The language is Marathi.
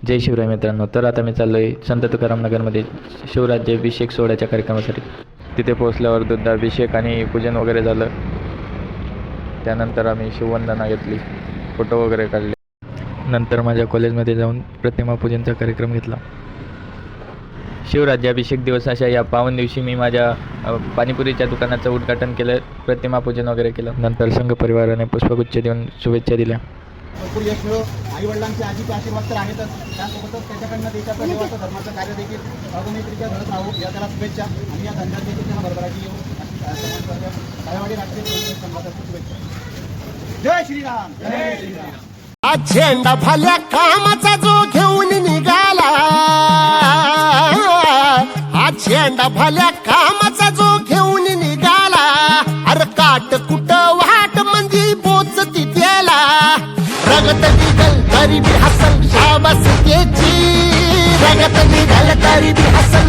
जय शिवराय मित्रांनो. तर आता मी चाललो आहे संत तुकाराम नगरमध्ये शिवराज्याभिषेक सोहळ्याच्या कार्यक्रमासाठी. तिथे पोहोचल्यावर दुग्धाभिषेक आणि पूजन वगैरे झालं. त्यानंतर आम्ही शिववंदना घेतली, फोटो वगैरे काढले. नंतर माझ्या कॉलेजमध्ये जाऊन प्रतिमा पूजनचा कार्यक्रम घेतला. शिवराज्याभिषेक दिवस अशा या पावन दिवशी मी माझ्या पाणीपुरीच्या दुकानाचं उद्घाटन केलं, प्रतिमा पूजन वगैरे केलं. नंतर संघ परिवाराने पुष्पगुच्छ देऊन शुभेच्छा दिल्या. भरपूर यश मिळो. आई वडिलांचे आजीचे आशीर्वाद तर आहेतच, त्यासोबतच त्याच्याकडनं देशाचं देवाचं धर्माचं कार्य देखील अगणितरित्या घडत राहू या त्याला शुभेच्छा. आणि या धंद्यात देखील त्यांना भरभराटी येऊ काळेवाडी राष्ट्रीय पोलीस संघातर्फे शुभेच्छा. जय श्रीराम. जय श्रीराम. आज झेंडा भाल्या कामाचा जो घेऊन निघाला, आज झेंडा भाल्या कामाचा जो घेऊन निघाला, अरे काट कुट वाट मंदी बोचती त्याला, रगत निघल तरी बी हसल शाबास त्याची, रगत निघल तरी बी हसल